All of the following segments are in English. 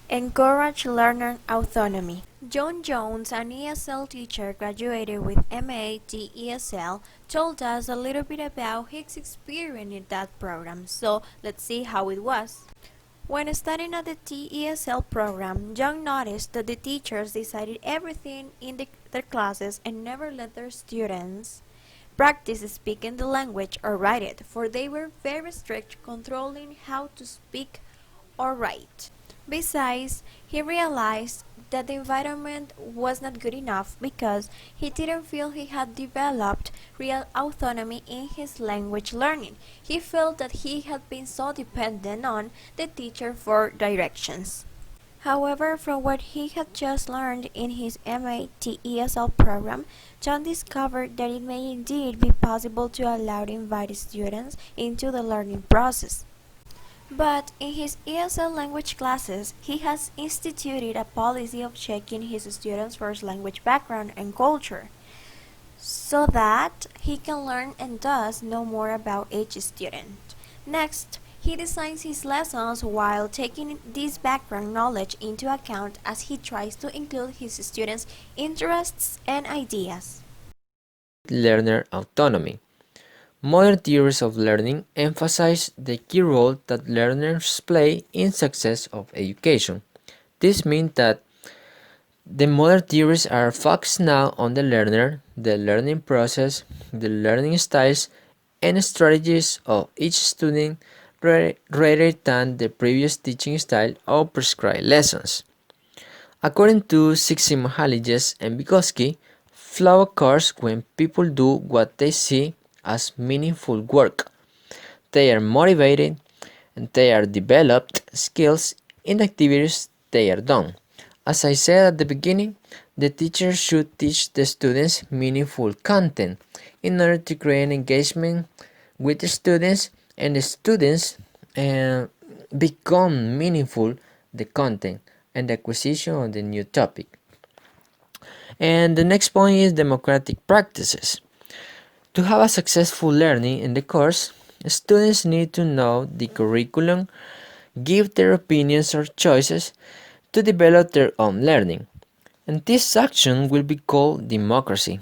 Encourage learner autonomy. John Jones, an ESL teacher graduated with MAT ESL, told us a little bit about his experience in that program, so let's see how it was. When studying at the TESL program, John noticed that the teachers decided everything in their classes and never let their students practice speaking the language or write it, for they were very strict controlling how to speak or write. Besides, he realized that the environment was not good enough because he didn't feel he had developed real autonomy in his language learning. He felt that he had been so dependent on the teacher for directions. However, from what he had just learned in his MAT ESL program, John discovered that it may indeed be possible to allow to invite students into the learning process. But in his ESL language classes, he has instituted a policy of checking his students' first language background and culture, so that he can learn and thus know more about each student. Next, he designs his lessons while taking this background knowledge into account as he tries to include his students' interests and ideas. Learner autonomy. Modern theories of learning emphasize the key role that learners play in success of education. This means that the modern theories are focused now on the learner, the learning process, the learning styles, and strategies of each student rather than the previous teaching style or prescribed lessons. According to Csikszentmihalyi and Vygotsky, flow occurs when people do what they see as meaningful work. They are motivated and they are developed skills in the activities they are done. As I said at the beginning, the teacher should teach the students meaningful content in order to create engagement with the students, and the students become meaningful the content and the acquisition of the new topic. And the next point is democratic practices. To have a successful learning in the course, students need to know the curriculum, give their opinions or choices to develop their own learning, and this action will be called democracy.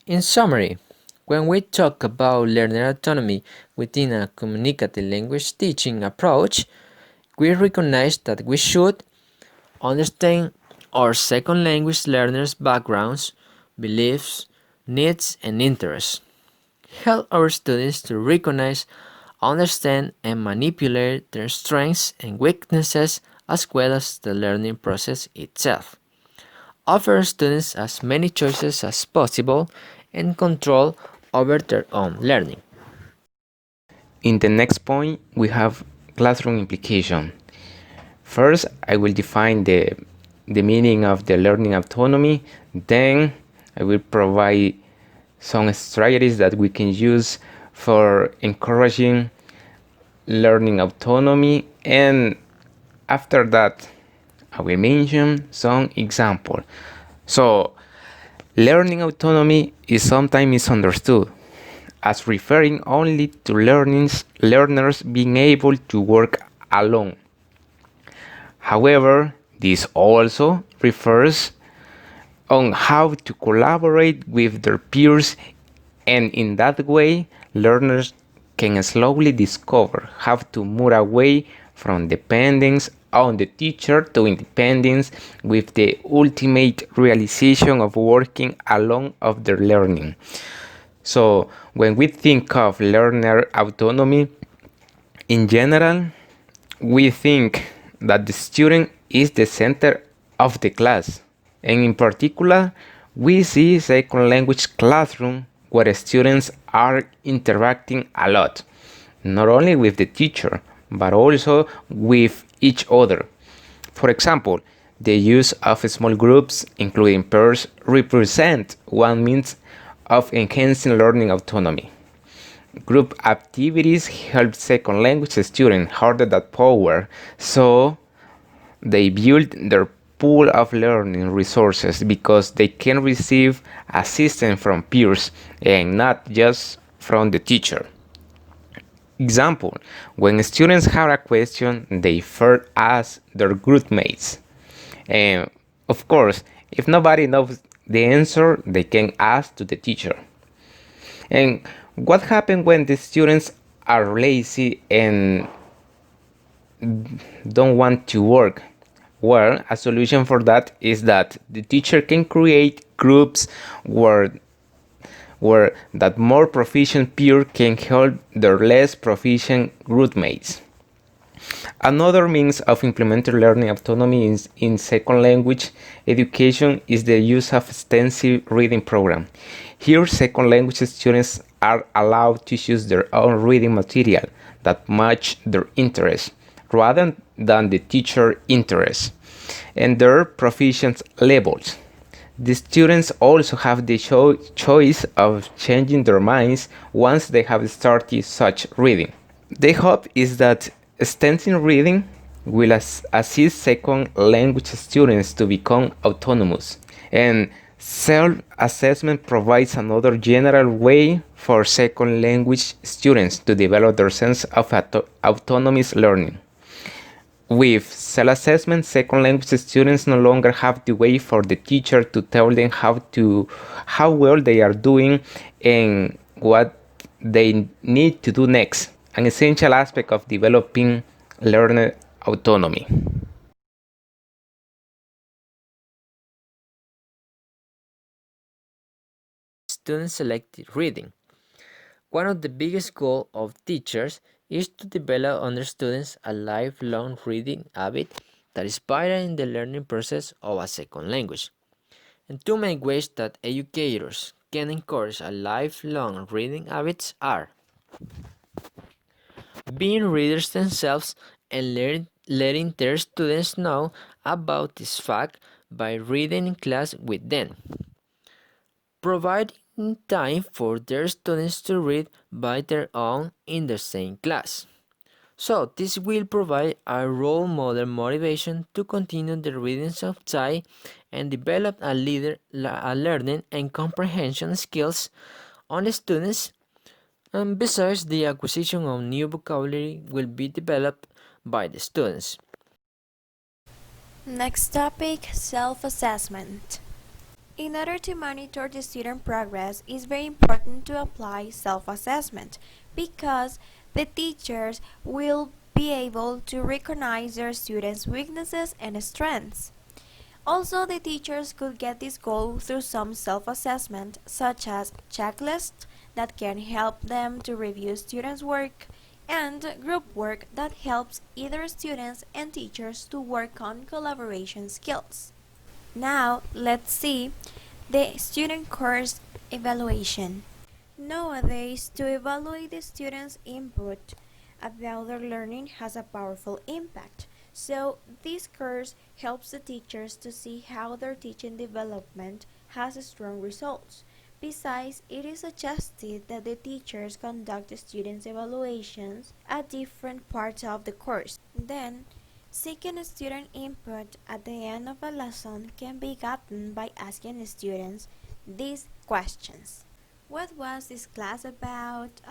In summary, when we talk about learner autonomy within a communicative language teaching approach, we recognize that we should understand our second language learners' backgrounds, beliefs, needs, and interests. Help our students to recognize, understand, and manipulate their strengths and weaknesses as well as the learning process itself. Offer students as many choices as possible and control over their own learning. In the next point, we have classroom implication. First, I will define the meaning of the learning autonomy. Then, I will provide some strategies that we can use for encouraging learning autonomy. And after that, I will mention some examples. So, learning autonomy is sometimes misunderstood as referring only to learners being able to work alone. However, this also refers on how to collaborate with their peers, and in that way, learners can slowly discover how to move away from dependence on the teacher to independence with the ultimate realization of working alone of their learning. So, when we think of learner autonomy, in general, we think that the student is the center of the class. And in particular, we see second language classroom where students are interacting a lot, not only with the teacher, but also with each other. For example, the use of small groups, including pairs, represent one means of enhancing learning autonomy. Group activities help second language students harness that power, so they build their pool of learning resources because they can receive assistance from peers and not just from the teacher. Example, when students have a question, they first ask their group mates. And of course, if nobody knows the answer, they can ask to the teacher. And what happens when the students are lazy and don't want to work? Well, a solution for that is that the teacher can create groups where that more proficient peer can help their less proficient groupmates. Another means of implementing learning autonomy in second language education is the use of extensive reading program. Here, second language students are allowed to choose their own reading material that match their interests rather than the teacher interests and their proficiency levels. The students also have the choice of changing their minds once they have started such reading. The hope is that extensive reading will assist second language students to become autonomous, and self-assessment provides another general way for second language students to develop their sense of autonomous learning. With self-assessment, second language students no longer have to wait for the teacher to tell them how well they are doing and what they need to do next. An essential aspect of developing learner autonomy. Student selected reading. One of the biggest goals of teachers is to develop under students a lifelong reading habit that is vital in the learning process of a second language. And two main ways that educators can encourage a lifelong reading habits are being readers themselves and letting their students know about this fact by reading in class with them, providing time for their students to read by their own in the same class. So this will provide a role model motivation to continue the reading subject and develop a learning and comprehension skills on the students. And besides, the acquisition of new vocabulary will be developed by the students. Next topic, self-assessment. In order to monitor the student progress, it's very important to apply self-assessment because the teachers will be able to recognize their students' weaknesses and strengths. Also, the teachers could get this goal through some self-assessment, such as checklists that can help them to review students' work, and group work that helps either students and teachers to work on collaboration skills. Now, let's see the student course evaluation. Nowadays, to evaluate the students' input about their learning has a powerful impact. So, this course helps the teachers to see how their teaching development has strong results. Besides, it is suggested that the teachers conduct the students' evaluations at different parts of the course. Then, seeking student input at the end of a lesson can be gotten by asking the students these questions. What was this class about?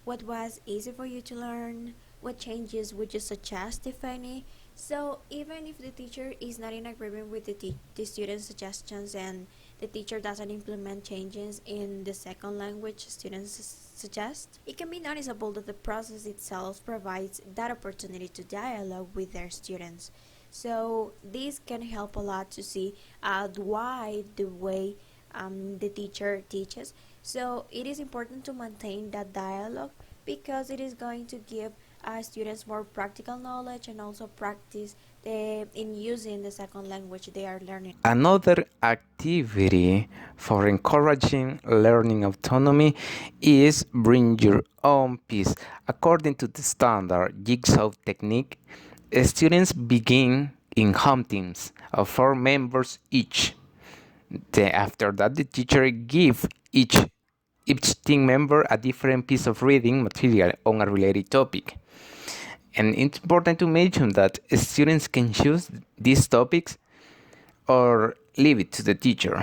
What was easy for you to learn? What changes would you suggest, if any? So even if the teacher is not in agreement with the student's suggestions and the teacher doesn't implement changes in the second language students suggest, it can be noticeable that the process itself provides that opportunity to dialogue with their students. So this can help a lot to see why the way the teacher teaches. So it is important to maintain that dialogue because it is going to give students more practical knowledge and also practice in using the second language they are learning. Another activity for encouraging learning autonomy is bring your own piece. According to the standard Jigsaw technique, students begin in home teams of 4 members each. After that, the teacher gives each team member a different piece of reading material on a related topic. And it's important to mention that students can choose these topics or leave it to the teacher.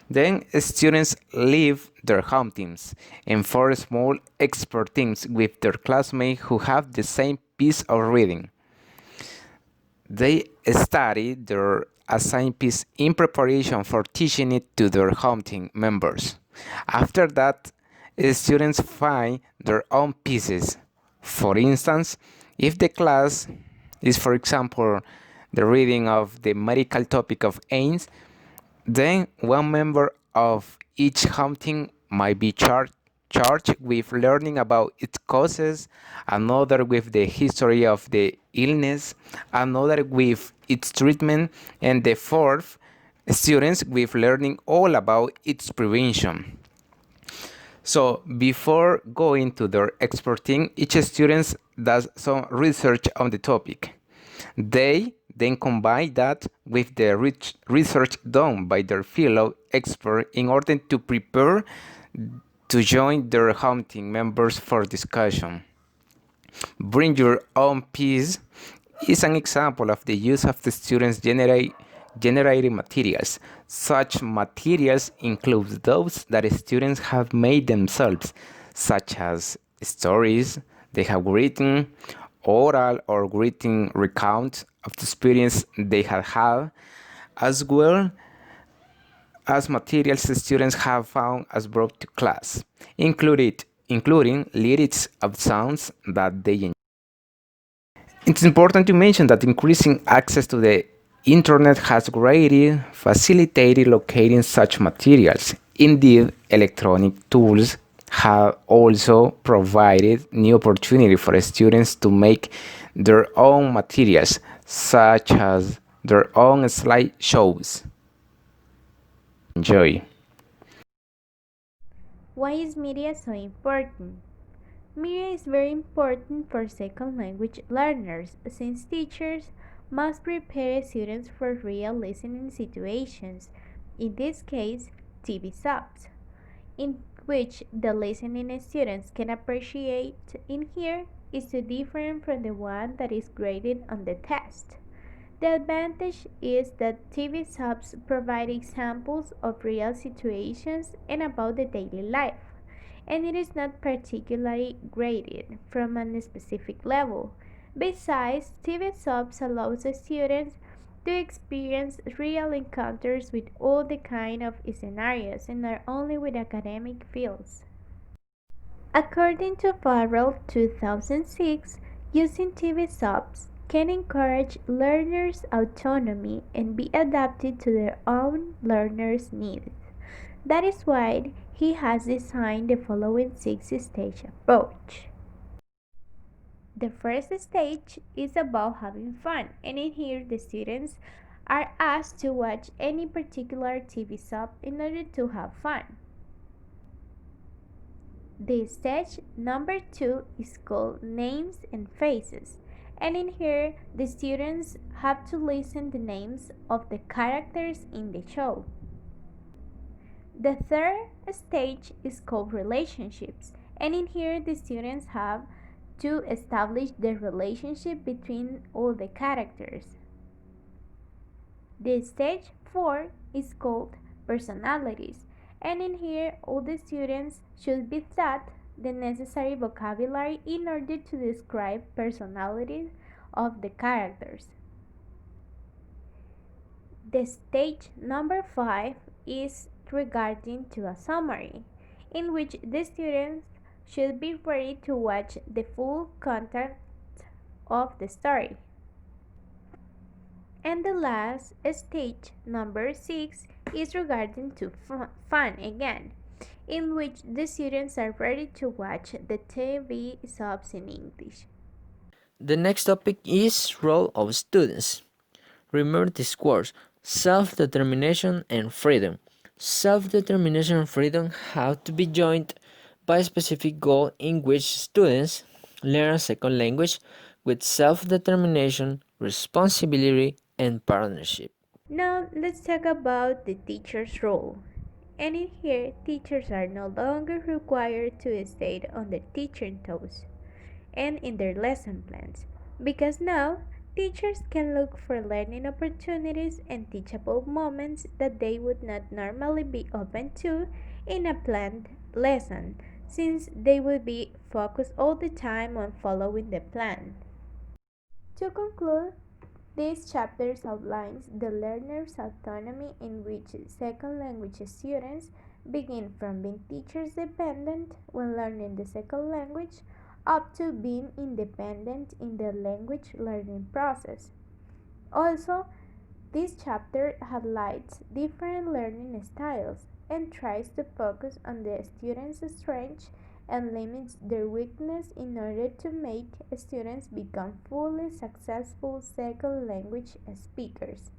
Then students leave their home teams and form small expert teams with their classmates who have the same piece of reading. They study their assigned piece in preparation for teaching it to their home team members. After that, students find their own pieces. For instance, if the class is, for example, the reading of the medical topic of AIDS, then one member of each home team might be charged with learning about its causes, another with the history of the illness, another with its treatment, and the fourth, students with learning all about its prevention. So before going to their expert team, each student does some research on the topic. They then combine that with the research done by their fellow expert in order to prepare to join their home team members for discussion. Bring your own piece is an example of the use of the students generating materials. Such materials include those that students have made themselves, such as stories they have written, oral or written recount of the experience they have had, as well as materials the students have found as brought to class, including lyrics of sounds that they enjoy. It's important to mention that increasing access to the internet has greatly facilitated locating such materials. Indeed, electronic tools have also provided new opportunity for students to make their own materials, such as their own slideshows. Enjoy. Why is media so important? Media is very important for second language learners since teachers must prepare students for real listening situations, in this case, TV subs, in which the listening students can appreciate in here is too different from the one that is graded on the test. The advantage is that TV subs provide examples of real situations and about the daily life, and it is not particularly graded from a specific level. Besides, TV subs allows students to experience real encounters with all the kind of scenarios and not only with academic fields. According to Farrell 2006, using TV subs can encourage learners' autonomy and be adapted to their own learners' needs. That is why he has designed the following six-stage approach. The first stage is about having fun, and in here the students are asked to watch any particular TV sub in order to have fun. The stage number 2 is called Names and Faces, and in here the students have to listen the names of the characters in the show. The third stage is called Relationships, and in here the students have to establish the relationship between all the characters. The stage 4 is called Personalities, and in here all the students should be taught the necessary vocabulary in order to describe personalities of the characters. The stage number 5 is regarding to a summary, in which the students should be ready to watch the full content of the story. And the last stage, number 6, is regarding to fun again, in which the students are ready to watch the TV subs in English. The next topic is role of students. Remember these words: self-determination and freedom. Self-determination and freedom have to be joined by a specific goal in which students learn a second language with self-determination, responsibility, and partnership. Now let's talk about the teacher's role. And in here, teachers are no longer required to stay on their teacher toes and in their lesson plans, because now Teachers can look for learning opportunities and teachable moments that they would not normally be open to in a planned lesson, since they will be focused all the time on following the plan. To conclude, this chapter outlines the learner's autonomy in which second language students begin from being teachers dependent when learning the second language up to being independent in the language learning process. Also, this chapter highlights different learning styles and tries to focus on the students' strengths and limits their weakness in order to make students become fully successful second language speakers.